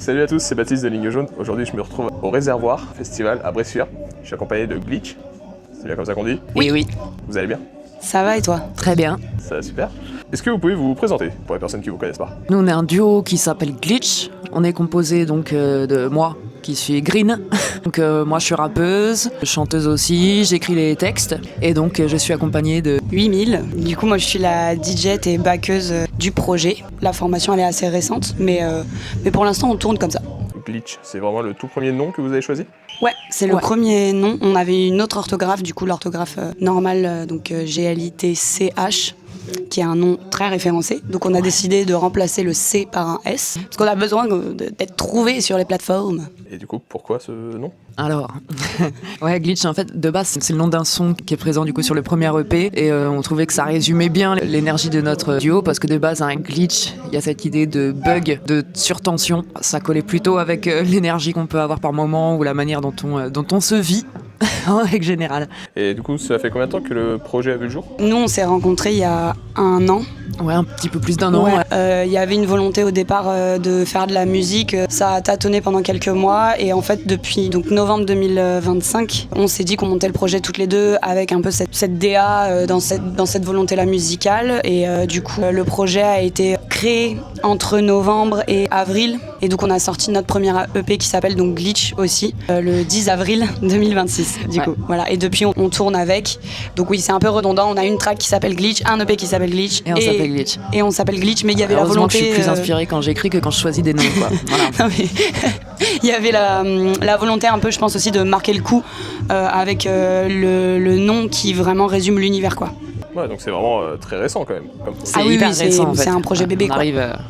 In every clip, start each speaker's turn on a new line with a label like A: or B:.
A: Salut à tous, c'est Baptiste de Ligne Jaune. Aujourd'hui, je me retrouve au Réservoir Festival à Bressuire. Je suis accompagné de Glitch. C'est bien comme ça qu'on dit?
B: Oui.
A: Vous allez bien?
B: Ça va et toi? Très bien.
A: Ça va super. Est-ce que vous pouvez vous présenter pour les personnes qui vous connaissent pas?
B: Nous, on est un duo qui s'appelle Glitch. On est composé donc de moi, qui suis Green. Donc moi, je suis rappeuse, chanteuse aussi, j'écris les textes. Et donc, je suis accompagnée de
C: 8000. Du coup, moi, je suis la DJ et backeuse du projet. La formation, elle est assez récente, mais pour l'instant, on tourne comme ça.
A: Glitch, c'est vraiment le tout premier nom que vous avez choisi?
C: Ouais, c'est le premier nom. On avait une autre orthographe, du coup, l'orthographe normale, donc Glitch, qui est un nom très référencé. Donc on a décidé de remplacer le C par un S, parce qu'on a besoin d'être trouvé sur les plateformes.
A: Et du coup, pourquoi ce nom?
B: Alors, Glitch, en fait, de base, c'est le nom d'un son qui est présent du coup sur le premier EP, et on trouvait que ça résumait bien l'énergie de notre duo, parce que de base, un glitch, il y a cette idée de bug, de surtension. Ça collait plutôt avec l'énergie qu'on peut avoir par moment, ou la manière dont on se vit, en règle générale.
A: Et du coup, ça fait combien de temps que le projet a vu le jour?
C: Nous, on s'est rencontrés il y a 1 an.
B: Ouais, un petit peu plus d'1 an.
C: Il y avait une volonté au départ de faire de la musique. Ça a tâtonné pendant quelques mois, et en fait, depuis donc novembre 2025, on s'est dit qu'on montait le projet toutes les deux avec un peu cette DA dans cette volonté-là musicale. Et du coup, le projet a été créé entre novembre et avril. Et donc, on a sorti notre première EP qui s'appelle donc Glitch aussi, le 10 avril 2026. Du coup, voilà. Et depuis, on tourne avec. Donc oui, c'est un peu redondant. On a une track qui s'appelle Glitch, un EP qui s'appelle Glitch. Et on s'appelle Glitch, mais il y avait la volonté...
B: je suis plus inspirée quand j'écris que quand je choisis des noms, quoi. Voilà.
C: Il y avait la volonté un peu, je pense aussi, de marquer le coup avec le nom qui vraiment résume l'univers, quoi.
A: Ouais, donc c'est vraiment très récent quand même.
B: C'est hyper récent, en fait.
C: C'est un projet bébé, quoi.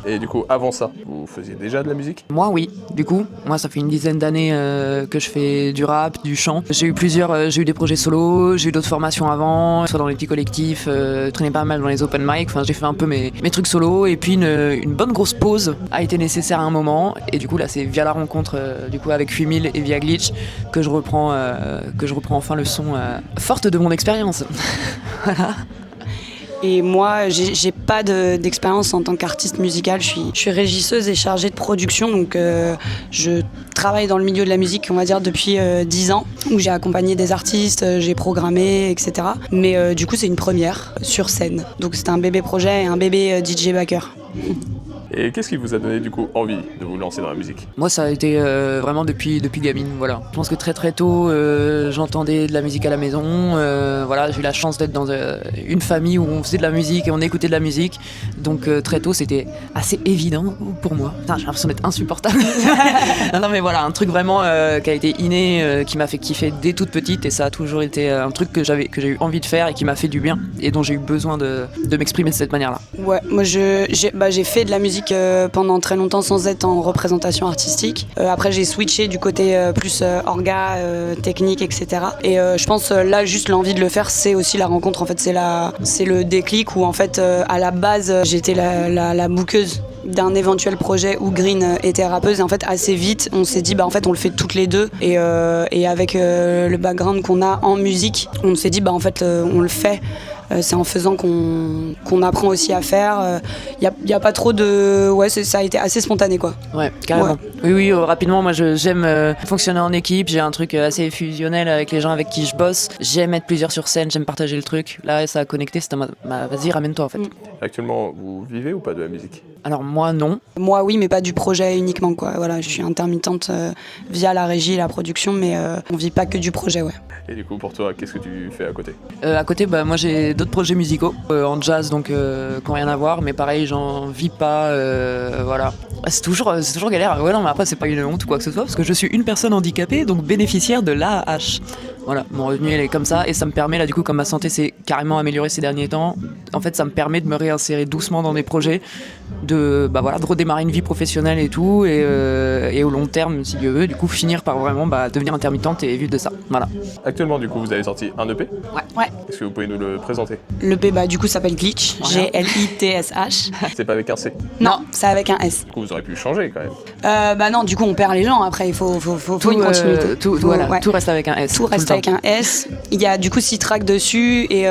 A: Et du coup, avant ça, vous faisiez déjà de la musique?
B: Moi, oui. Du coup, moi, ça fait une dizaine d'années que je fais du rap, du chant. J'ai eu des projets solo, j'ai eu d'autres formations avant, soit dans les petits collectifs, traînais pas mal dans les open mic. Enfin, j'ai fait un peu mes trucs solo, et puis une bonne grosse pause a été nécessaire à un moment. Et du coup, là, c'est via la rencontre du coup avec 8000 et via Glitch que je reprends enfin le son, forte de mon expérience. Voilà.
C: Et moi, j'ai pas d'expérience en tant qu'artiste musicale. Je suis régisseuse et chargée de production, donc je travaille dans le milieu de la musique, on va dire, depuis 10 ans, où j'ai accompagné des artistes, j'ai programmé, etc. Mais du coup, c'est une première sur scène. Donc c'était un bébé projet et un bébé DJ backer.
A: Et qu'est-ce qui vous a donné du coup envie de vous lancer dans la musique?
B: Moi, ça a été vraiment depuis gamine, voilà. Je pense que très tôt, j'entendais de la musique à la maison. J'ai eu la chance d'être dans une famille où on faisait de la musique et on écoutait de la musique. Donc très tôt, c'était assez évident pour moi. Putain, j'ai l'impression d'être insupportable. non, mais voilà, un truc vraiment qui a été inné, qui m'a fait kiffer dès toute petite, et ça a toujours été un truc que j'ai eu envie de faire et qui m'a fait du bien, et dont j'ai eu besoin de m'exprimer de cette manière-là.
C: Ouais, moi j'ai fait de la musique pendant très longtemps sans être en représentation artistique. Après, j'ai switché du côté plus orga, technique, etc. Et je pense là, juste l'envie de le faire, c'est aussi la rencontre. En fait, c'est le déclic où en fait, à la base, j'étais la bookeuse d'un éventuel projet où Green était rappeuse, et en fait assez vite on s'est dit en fait on le fait toutes les deux, et avec le background qu'on a en musique, on s'est dit en fait on le fait. C'est en faisant qu'on apprend aussi à faire. Y a pas trop de... Ouais, ça a été assez spontané, quoi.
B: Ouais, carrément. Ouais. Oui, rapidement, moi j'aime fonctionner en équipe, j'ai un truc assez fusionnel avec les gens avec qui je bosse. J'aime être plusieurs sur scène, j'aime partager le truc. Là, ça a connecté, c'était vas-y, ramène-toi en fait.
A: Actuellement, vous vivez ou pas de la musique?
B: Alors moi, non.
C: Moi, oui, mais pas du projet uniquement, quoi. Voilà, je suis intermittente via la régie et la production, mais on vit pas que du projet, ouais.
A: Et du coup, pour toi, qu'est-ce que tu fais à côté?
B: À côté, moi j'ai d'autres projets musicaux en jazz, donc qui n'ont rien à voir, mais pareil, j'en vis pas, voilà. C'est toujours galère. Ouais, non, mais après, c'est pas une honte ou quoi que ce soit, parce que je suis une personne handicapée, donc bénéficiaire de l'AAH. Voilà, mon revenu, il est comme ça, et ça me permet, là, du coup, comme ma santé s'est carrément améliorée ces derniers temps, en fait, ça me permet de me réinsérer doucement dans des projets, de redémarrer une vie professionnelle et tout, et au long terme, si Dieu veut, du coup, finir par vraiment devenir intermittente et vivre de ça. Voilà.
A: Actuellement, du coup, vous avez sorti un EP?
C: Ouais.
A: Est-ce que vous pouvez nous le présenter? côté.
C: L'EP, bah, du coup, s'appelle Glitch,
B: Voilà.
C: Glitsh.
A: C'est pas avec un C.
C: Non, c'est avec un S.
A: Du coup, vous auriez pu changer quand même.
C: Bah non, du coup, on perd les gens. Après, il faut une continuité.
B: Voilà,
C: Ouais.
B: tout reste avec un S.
C: Tout reste
B: le
C: avec
B: temps.
C: un S. Il y a du coup 6 tracks dessus et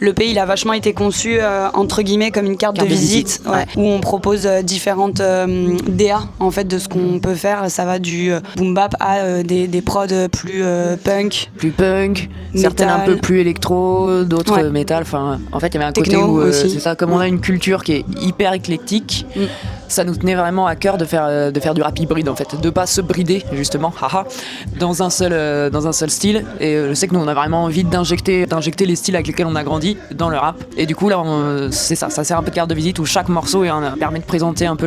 C: l'EP il a vachement été conçu entre guillemets comme une carte de visite,
B: ouais.
C: où on propose différentes DA en fait de ce qu'on peut faire. Ça va du boom bap à des prods plus punk.
B: Plus punk, certaines un peu plus électro, d'autres
C: Ouais.
B: métal. Enfin, en fait, il y avait un côté
C: Techno
B: où
C: aussi.
B: c'est ça, comme on a une culture qui est hyper éclectique. Ça nous tenait vraiment à cœur de faire du rap hybride en fait, de pas se brider justement, haha, dans un seul style. Et je sais que nous on a vraiment envie d'injecter les styles avec lesquels on a grandi dans le rap. Et du coup là, c'est ça sert un peu de carte de visite où chaque morceau permet de présenter un peu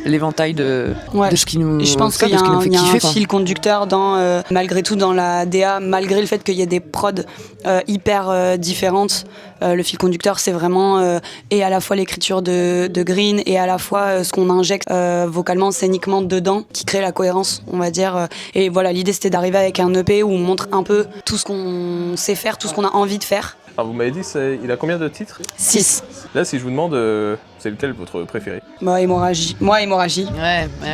B: l'éventail de ce qui nous,
C: Et je pense
B: ça,
C: qu'il y
B: de
C: a
B: ce qui nous
C: un,
B: fait
C: il y a
B: kiffer,
C: un
B: quoi.
C: fil conducteur malgré tout dans la DA, malgré le fait qu'il y ait des prods hyper différentes. Le fil conducteur, c'est vraiment et à la fois l'écriture de Green et à la fois ce qu'on injecte vocalement, scéniquement dedans, qui crée la cohérence, on va dire. Et voilà, l'idée c'était d'arriver avec un EP où on montre un peu tout ce qu'on sait faire, tout ce qu'on a envie de faire.
A: Alors, vous m'avez dit, il a combien de titres?
C: 6.
A: Là, si je vous demande, c'est lequel votre préféré?
C: Moi, Hémorragie.
B: Ouais,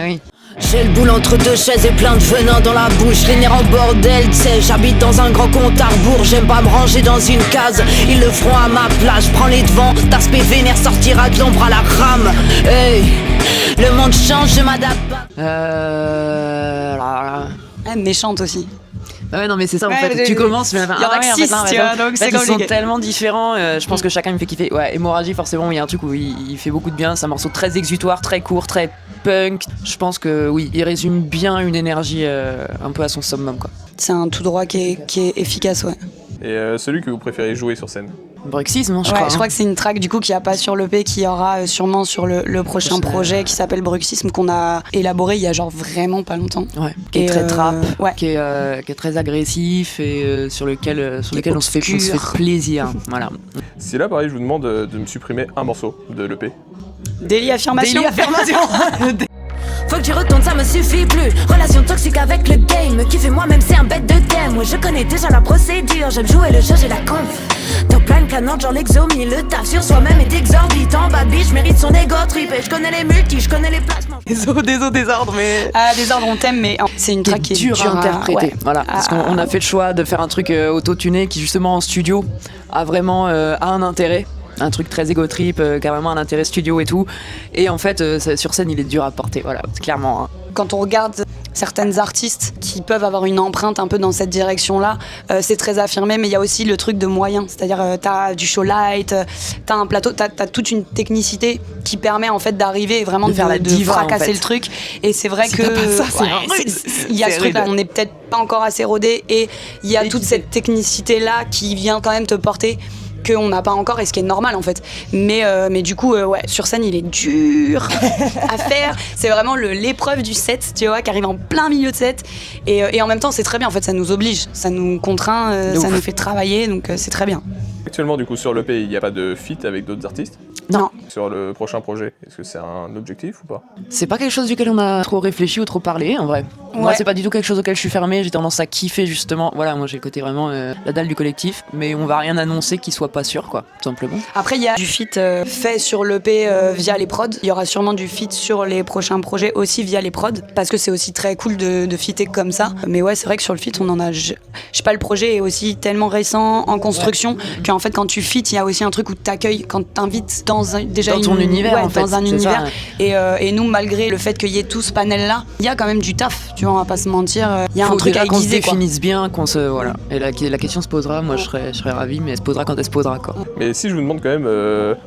B: oui.
D: J'ai le boule entre deux chaises et plein de venin dans la bouche. Les nerfs en bordel, tu sais, j'habite dans un grand compte à rebours. J'aime pas me ranger dans une case, ils le feront à ma place. Je prends les devants, t'aspect vénère sortira de l'ombre à la rame. Hey, le monde change, je m'adapte pas.
C: Méchante aussi.
B: Ah ouais, non, mais c'est ça en
C: Ouais,
B: fait. Tu commences, mais
C: il y en a que 6, tu vois, donc c'est
B: ils sont
C: compliqué.
B: tellement différents. Je pense que chacun me fait kiffer. Ouais, Hémorragie, forcément, il y a un truc où il fait beaucoup de bien. C'est un morceau très exutoire, très court, très punk. Je pense que oui, il résume bien une énergie un peu à son summum, quoi.
C: C'est un tout droit qui est efficace, ouais.
A: Et celui que vous préférez jouer sur scène?
B: Bruxisme, hein, je
C: Ouais,
B: crois.
C: je crois que c'est une track du coup qu'il n'y a pas sur l'EP, qui y aura sûrement sur le prochain projet qui s'appelle Bruxisme, qu'on a élaboré il y a genre vraiment pas longtemps.
B: Ouais, qui est
C: Et,
B: très trap,
C: ouais.
B: qui est très agressif et sur lequel on se fait plaisir. Voilà.
A: Si là, pareil, je vous demande de me supprimer un morceau de l'EP.
C: Délit affirmation.
D: Faut que j'y retourne, ça me suffit plus. Relation toxique avec le game. Kiffer moi-même, c'est un bête de thème. Ouais, je connais déjà la procédure. J'aime jouer le jeu, j'ai la conf. Top line planante, genre l'exomie. Le taf sur soi-même est exorbitant. Bad bitch mérite son ego trip. Et je connais les multis, je connais les placements.
B: Désordre, mais.
C: Ah, désordre, on t'aime, mais c'est une track qui est
B: dur à interpréter.
C: ouais.
B: Voilà, parce qu'on a fait le choix de faire un truc auto-tuné qui justement en studio a vraiment a un intérêt. Un truc très égo trip, qui a vraiment un intérêt studio et tout. Et en fait, sur scène, il est dur à porter, voilà, clairement. Hein.
C: Quand on regarde certaines artistes qui peuvent avoir une empreinte un peu dans cette direction-là, c'est très affirmé, mais il y a aussi le truc de moyen. C'est-à-dire, t'as du show light, t'as un plateau, t'as toute une technicité qui permet en fait d'arriver et vraiment
B: De faire la diva,
C: fracasser
B: en fait.
C: le truc. Et c'est vrai que
B: pas ça, c'est
C: ouais,
B: rude.
C: il y a
B: C'est
C: ce truc-là,
B: rude.
C: on n'est peut-être pas encore assez rodé, et il y a toute cette technicité-là qui vient quand même te porter, qu'on n'a pas encore, et ce qui est normal en fait. Mais du coup, ouais, sur scène, il est dur à faire. C'est vraiment l'épreuve du set, tu vois, qui arrive en plein milieu de set. Et en même temps, c'est très bien. En fait, ça nous oblige, ça nous contraint, ça nous fait travailler, donc c'est très bien.
A: Actuellement, du coup, sur l'EP, il n'y a pas de feat avec d'autres artistes?
C: Non.
A: Sur le prochain projet, est-ce que c'est un objectif ou pas?
B: C'est pas quelque chose duquel on a trop réfléchi ou trop parlé, en vrai. Moi,
C: Ouais.
B: c'est pas du tout quelque chose auquel je suis fermé. J'ai tendance à kiffer, justement. Voilà, moi, j'ai le côté vraiment la dalle du collectif. Mais on va rien annoncer qui soit pas sûr, quoi, tout simplement.
C: Après, il y a du feat fait sur l'EP via les prods. Il y aura sûrement du feat sur les prochains projets aussi via les prods, parce que c'est aussi très cool de feater comme ça. Mais ouais, c'est vrai que sur le feat, on en a. Je sais pas, le projet est aussi tellement récent, en construction, qu'en fait, quand tu feat, il y a aussi un truc où t'accueilles, quand t'invites dans déjà
B: Dans ton univers,
C: ouais,
B: en fait,
C: dans un
B: c'est
C: univers.
B: ça.
C: Et nous, malgré le fait qu'il y ait tout ce panel-là, il y a quand même du taf. Tu vois, on va pas se mentir. Il y a
B: Faut
C: un truc
B: déjà
C: à
B: qu'on se
C: aiguiser, quoi.
B: définisse bien, qu'on se. Voilà. Et la question se posera. Moi, je serais ravi, mais elle se posera quand elle se posera, quoi.
A: Mais si je vous demande quand même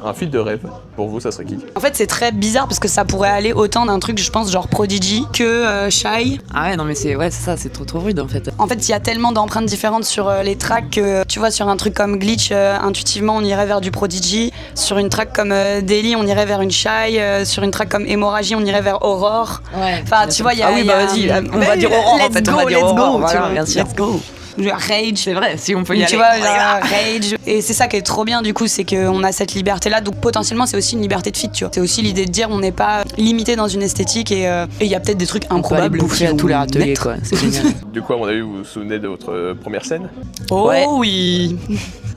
A: un feat de rêve, pour vous, ça serait qui?
C: En fait, c'est très bizarre parce que ça pourrait aller autant d'un truc, je pense, genre Prodigy que Shy.
B: Ah ouais, non, mais c'est ça, c'est trop rude, en fait.
C: En fait, il y a tellement d'empreintes différentes sur les tracks que, tu vois, sur un truc comme Glitch, intuitivement, on irait vers du Prodigy. Sur une track comme Daily, on irait vers une Shy. Sur une track comme Hémorragie, on irait vers Aurore.
B: Ouais.
C: Enfin, tu vois, il y a.
B: Ah oui,
C: il y a-
B: bah vas-y, on va dire Aurore, en
C: Let's
B: fait,
C: go,
B: on va dire
C: let's
B: Aurore,
C: go,
B: voilà,
C: tu vois,
B: bien sûr.
C: Let's go. Rage.
B: C'est vrai, si on peut y aller.
C: Tu vois, genre, Rage. Et c'est ça qui est trop bien, du coup, c'est qu'on a cette liberté-là. Donc, potentiellement, c'est aussi une liberté de feat, tu vois. C'est aussi l'idée de dire on n'est pas limité dans une esthétique et il y a peut-être des trucs
B: On peut aller
C: improbables.
B: bouffer
C: qui
B: à tous les
C: vont
B: râteliers,
C: naître.
B: quoi. C'est génial.
A: Du coup, à mon avis, vous vous souvenez de votre première scène?
C: Oh
B: Ouais.
C: oui.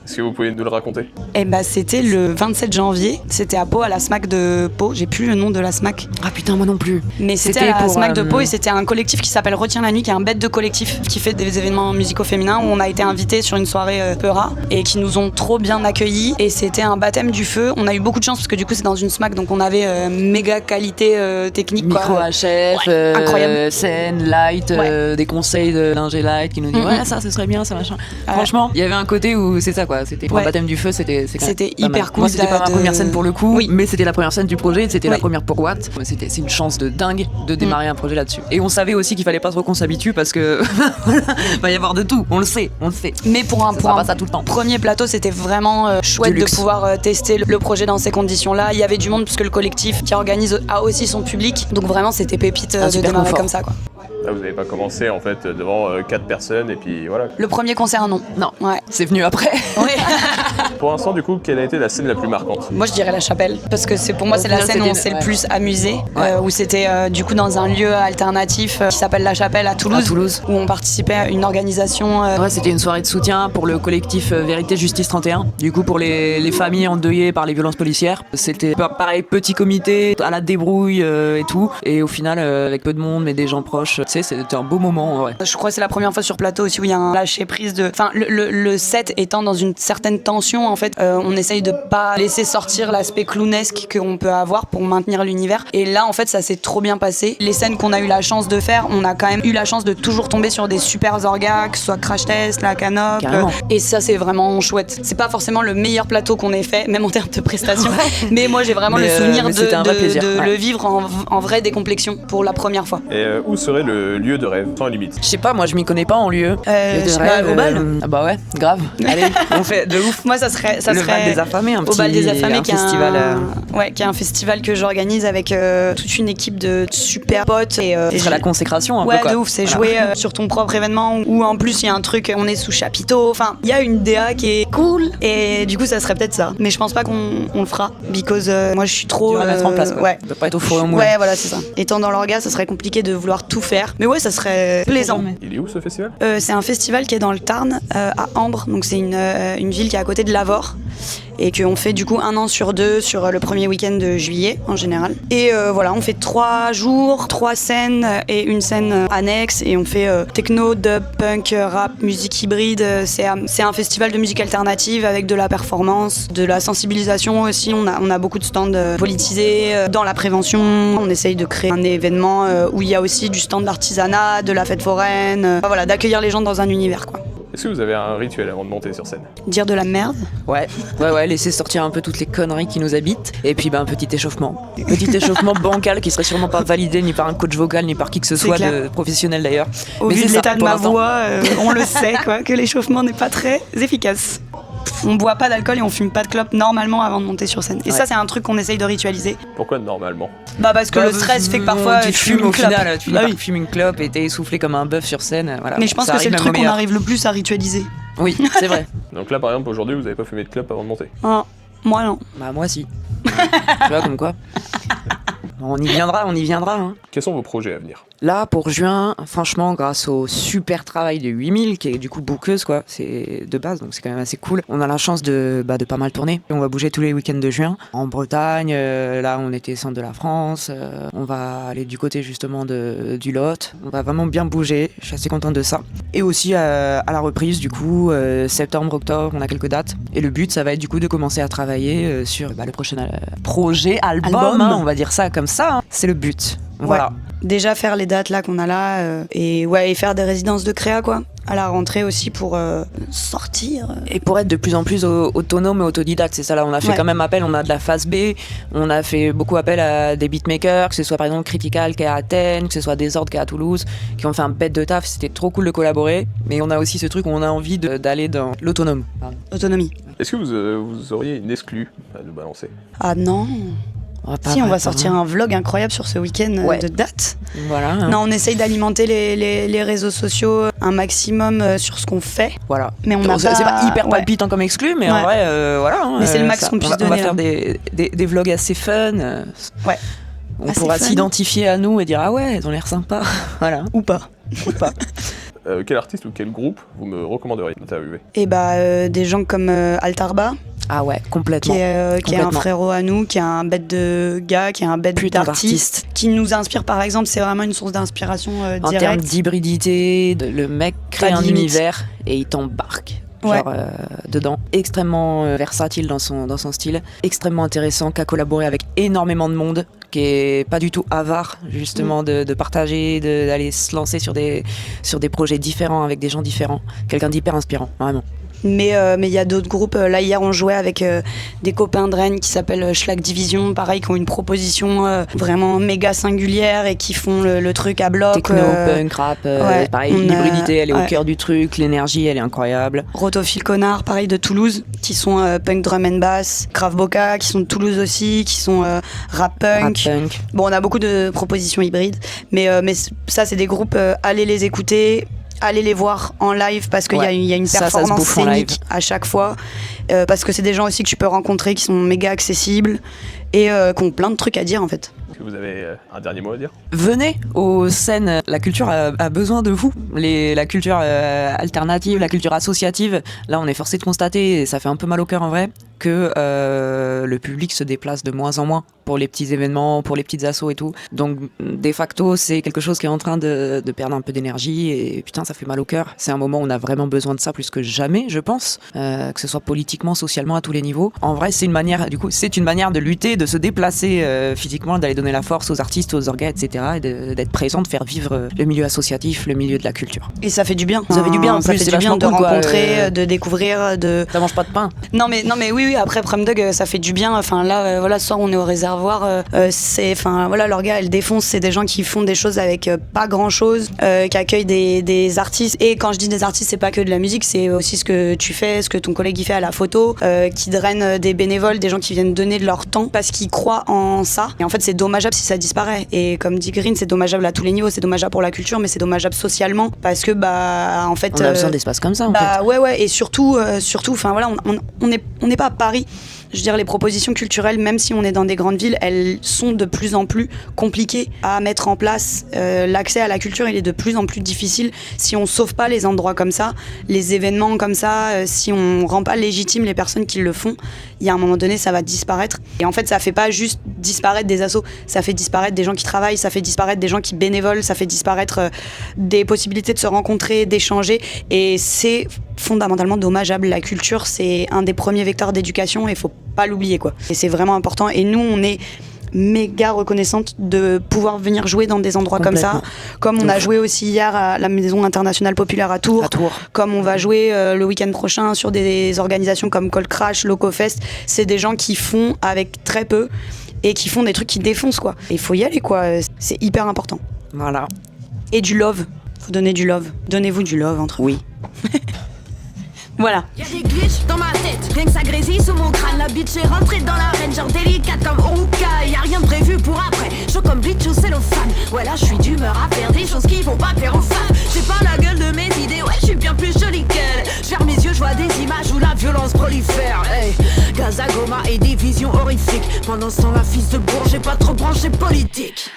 A: Est-ce que vous pouvez nous le raconter?
C: Et bah c'était le 27 janvier, c'était à Pau, à la SMAC de Pau, j'ai plus le nom de la SMAC.
B: Ah putain, moi non plus.
C: Mais c'était à la SMAC de Pau et c'était un collectif qui s'appelle Retiens la nuit, qui est un bête de collectif qui fait des événements musicaux féminins où on a été invités sur une soirée Peura et qui nous ont trop bien accueillis et c'était un baptême du feu. On a eu beaucoup de chance parce que du coup c'est dans une SMAC donc on avait méga qualité technique.
B: Micro
C: quoi.
B: HF,
C: incroyable.
B: scène, light, des conseils de l'ingé light qui nous dit ouais ça ce serait bien, ça machin. Franchement, il y avait un côté où c'est ça quoi, c'était pour un baptême du feu, c'était
C: hyper cool.
B: Moi c'était pas ma première scène pour le coup,
C: oui.
B: mais c'était la première scène du projet, c'était la première pour Watt. C'est une chance de dingue de démarrer un projet là-dessus. Et on savait aussi qu'il fallait pas trop qu'on s'habitue parce que va y avoir de tout, on le sait.
C: Mais pour un
B: pas ça tout le temps.
C: Premier plateau, c'était vraiment chouette de pouvoir tester le projet dans ces conditions-là. Il y avait du monde puisque le collectif qui organise a aussi son public, donc vraiment c'était pépite de démarrer confort. Comme ça quoi.
A: Là, vous n'avez pas commencé en fait devant 4 personnes et puis voilà.
C: Le premier concert, non.
B: Non.
C: Ouais.
B: C'est venu après.
C: Ouais.
A: Pour l'instant, du coup, quelle a été la scène la plus marquante?
C: Moi, je dirais la Chapelle, parce que pour moi, c'est la scène où on s'est le plus amusé, où c'était du coup dans un lieu alternatif qui s'appelle la Chapelle à Toulouse, où on participait à une organisation.
B: Ouais, c'était une soirée de soutien pour le collectif Vérité Justice 31. Du coup, pour les familles endeuillées par les violences policières, c'était pareil, petit comité à la débrouille et tout, et au final, avec peu de monde, mais des gens proches, tu sais, c'était un beau moment. Ouais.
C: Je crois que c'est la première fois sur plateau aussi où il y a un lâcher prise de. Enfin, le set étant dans une certaine tension, en fait, on essaye de pas laisser sortir l'aspect clownesque qu'on peut avoir pour maintenir l'univers. Et là, en fait, ça s'est trop bien passé. Les scènes qu'on a eu la chance de faire, on a quand même eu la chance de toujours tomber sur des super orgas, que ce soit Crash Test, la Canop. Et ça, c'est vraiment chouette. C'est pas forcément le meilleur plateau qu'on ait fait, même en termes de prestations. Mais moi, j'ai vraiment le souvenir de le vivre en vraie décomplexion pour la première fois.
A: Et où serait le lieu de rêve, sans limite?
B: Je sais pas, moi je m'y connais pas en lieu.
C: Au bal.
B: Ah bah ouais, grave. Allez, on fait de ouf.
C: Moi ça serait
B: le Bal des Affamés, un
C: au Bal des Affamés,
B: qui est festival.
C: Qui est un festival que j'organise avec toute une équipe de super potes. Et
B: ce serait la consécration un peu.
C: Ouais, de ouf, c'est jouer sur ton propre événement où en plus il y a un truc, on est sous chapiteau. Enfin, il y a une DA qui est cool et du coup ça serait peut-être ça. Mais je pense pas qu'on le fera because moi je suis trop.
B: Tu vas mettre en place. Quoi.
C: Ouais.
B: Tu peux pas être au four et au moulin.
C: Ouais, voilà, c'est ça. Étant dans l'orga, ça serait compliqué de vouloir tout faire. Mais ouais, ça serait plaisant.
A: Il est où ce festival?
C: C'est un festival qui est dans le Tarn, à Ambre, donc c'est une ville qui est à côté de Lavore et qu'on fait du coup 1 an sur 2 sur le premier week-end de juillet en général. Et voilà, on fait 3 jours, 3 scènes et une scène annexe et on fait techno, dub, punk, rap, musique hybride. C'est un festival de musique alternative avec de la performance, de la sensibilisation aussi. On a beaucoup de stands politisés dans la prévention. On essaye de créer un événement où il y a aussi du stand d'artisanat, de la fête foraine, voilà, d'accueillir les gens dans un univers quoi.
A: Est-ce que vous avez un rituel avant de monter sur scène?
C: Dire de la merde.
B: Ouais, laisser sortir un peu toutes les conneries qui nous habitent. Et puis un petit échauffement. Petit échauffement bancal qui serait sûrement pas validé ni par un coach vocal ni par qui que ce soit de professionnel d'ailleurs.
C: Au vu de l'état de ma voix, on le sait quoi, que l'échauffement n'est pas très efficace. On boit pas d'alcool et on fume pas de clope normalement avant de monter sur scène. Et ça c'est un truc qu'on essaye de ritualiser.
A: Pourquoi normalement?
C: Bah parce que le stress fait que parfois
B: tu fumes au final, tu
C: oui.
B: fumes une clope et t'es essoufflé comme un bœuf sur scène. Voilà.
C: Mais je pense que c'est le truc qu'on arrive le plus à ritualiser.
B: Oui, c'est vrai.
A: Donc là par exemple aujourd'hui vous avez pas fumé de clope avant de monter?
C: Ah, moi non.
B: Bah moi si. Tu vois comme quoi. On y viendra. Hein.
A: Quels sont vos projets à venir?
B: Là, pour juin, franchement, grâce au super travail de 8000, qui est du coup bookeuse, quoi, c'est de base, donc c'est quand même assez cool. On a la chance de pas mal tourner. On va bouger tous les week-ends de juin. En Bretagne, là, on était centre de la France. On va aller du côté, justement, du Lot. On va vraiment bien bouger. Je suis assez contente de ça. Et aussi, à la reprise, du coup, septembre, octobre, on a quelques dates. Et le but, ça va être, du coup, de commencer à travailler sur le prochain projet, album. Hein, on va dire ça comme ça. Hein. C'est le but. Voilà.
C: Ouais. Déjà faire les dates là qu'on a là et faire des résidences de créa quoi à la rentrée aussi pour sortir
B: et pour être de plus en plus autonome et autodidacte. C'est ça, là on a fait quand même appel, on a de la phase B, on a fait beaucoup appel à des beatmakers, que ce soit par exemple Critical qui est à Athènes, que ce soit Desordre qui est à Toulouse, qui ont fait un bête de taf. C'était trop cool de collaborer, mais on a aussi ce truc où on a envie d'aller dans l'autonome.
C: Autonomie.
A: Est-ce que vous auriez une exclue à nous balancer?
C: Ah non. Si, on va sortir un vlog incroyable sur ce week-end de date.
B: Voilà. Hein.
C: Non, on essaye d'alimenter les réseaux sociaux un maximum sur ce qu'on fait.
B: Voilà.
C: Mais
B: c'est pas hyper palpitant comme exclu, mais en vrai, voilà. Hein,
C: mais c'est le max qu'on puisse donner.
B: On va faire des vlogs assez fun.
C: Ouais.
B: On pourra s'identifier à nous et dire ah ouais, ils ont l'air sympas. Voilà.
C: Ou pas.
A: Quel artiste ou quel groupe vous me recommanderiez d'interviewer?
C: Et des gens comme Altarba,
B: Ah ouais, complètement.
C: qui est un
B: Complètement.
C: frérot à nous, qui est un bête de gars, qui est un bête
B: Putain
C: d'artiste, qui nous inspire par exemple, c'est vraiment une source d'inspiration
B: En termes
C: directe.
B: d'hybridité, le mec crée
C: Pas de
B: un
C: limite.
B: univers et il t'embarque.
C: Ouais.
B: Genre dedans, extrêmement versatile dans son style, extrêmement intéressant, qui a collaboré avec énormément de monde, qui est pas du tout avare justement de partager, d'aller se lancer sur des projets différents avec des gens différents. Quelqu'un d'hyper inspirant, vraiment.
C: Mais il y a d'autres groupes. Là, hier, on jouait avec des copains de Rennes qui s'appellent Schlag Division, pareil, qui ont une proposition vraiment méga singulière et qui font le truc à bloc.
B: Techno, punk, rap,
C: ouais,
B: pareil,
C: on a-
B: l'hybridité, elle est au
C: ouais.
B: cœur du truc, l'énergie, elle est incroyable.
C: Rotophile Connard, pareil, de Toulouse, qui sont punk drum and bass. Krav Boka, qui sont de Toulouse aussi, qui sont rap punk.
B: Rap punk.
C: Bon, on a beaucoup de propositions hybrides, mais ça, c'est des groupes, allez les écouter, allez les voir en live, parce qu'il
B: Ouais.
C: y a une
B: Ça se
C: performance
B: bouffe en live.
C: scénique à chaque fois, parce que c'est des gens aussi que tu peux rencontrer qui sont méga accessibles et qui ont plein de trucs à dire en fait.
A: Est-ce que vous avez un dernier mot à dire?
B: Venez aux scènes, la culture a besoin de vous. La culture alternative, la culture associative, là on est forcé de constater, et ça fait un peu mal au cœur en vrai, que le public se déplace de moins en moins pour les petits événements, pour les petites assos et tout. Donc de facto c'est quelque chose qui est en train de perdre un peu d'énergie et putain ça fait mal au cœur. C'est un moment où on a vraiment besoin de ça plus que jamais je pense, que ce soit politiquement, socialement, à tous les niveaux. En vrai c'est une manière de lutter, de se déplacer physiquement, d'aller donner la force aux artistes, aux orgas, etc. et d'être présent, de faire vivre le milieu associatif, le milieu de la culture.
C: Et ça fait du bien.
B: Ça fait du bien, en
C: ça
B: plus,
C: fait
B: c'est
C: du bien
B: vachement
C: de
B: cool, quoi,
C: rencontrer, de découvrir, de.
B: Ça mange pas de pain.
C: Non mais oui après Prom Dog ça fait du bien. Enfin là voilà, ce soir on est au réservoir, l'orga elle défonce, c'est des gens qui font des choses avec pas grand chose, qui accueillent des artistes, et quand je dis des artistes c'est pas que de la musique, c'est aussi ce que tu fais, ce que ton collègue y fait à la photo, qui drainent des bénévoles, des gens qui viennent donner de leur temps parce qu'ils croient en ça, et en fait c'est dommageable si ça disparaît, et comme dit Green c'est dommageable à tous les niveaux, c'est dommageable pour la culture mais c'est dommageable socialement parce que en fait
B: On a besoin d'espaces comme ça en fait.
C: ouais, et surtout enfin voilà, on n'est pas à Paris. Je veux dire, les propositions culturelles, même si on est dans des grandes villes, elles sont de plus en plus compliquées à mettre en place. L'accès à la culture, il est de plus en plus difficile si on sauve pas les endroits comme ça, les événements comme ça, si on rend pas légitime les personnes qui le font, il y a un moment donné, ça va disparaître. Et en fait, ça fait pas juste disparaître des assos, ça fait disparaître des gens qui travaillent, ça fait disparaître des gens qui bénévolent, ça fait disparaître des possibilités de se rencontrer, d'échanger, et c'est fondamentalement dommageable. La culture, c'est un des premiers vecteurs d'éducation et il faut pas l'oublier quoi. Et c'est vraiment important, et nous on est méga reconnaissante de pouvoir venir jouer dans des endroits comme ça, comme on a joué aussi hier à la Maison Internationale Populaire à Tours, comme on va jouer le week-end prochain sur des organisations comme Cold Crash, Locofest. C'est des gens qui font avec très peu et qui font des trucs qui défoncent quoi. Et il faut y aller quoi, c'est hyper important.
B: Voilà.
C: Et du love, faut donner du love. Donnez-vous du love entre vous.
B: Oui.
C: Voilà.
D: Y'a des glitches dans ma tête, rien que ça grésille sous mon crâne. La bitch est rentrée dans l'arène, genre délicate comme Oruka. Y'a rien de prévu pour après, chaud comme Bleach ou cellophane. Ouais là j'suis d'humeur à faire des choses qui vont pas plaire aux femmes. J'ai pas la gueule de mes idées, ouais j'suis bien plus jolie qu'elle. J'ferme mes yeux, j'vois des images où la violence prolifère. Hey, Gaza, Goma et des visions horrifiques. Pendant ce temps la fils de bourge, j'ai pas trop branché politique.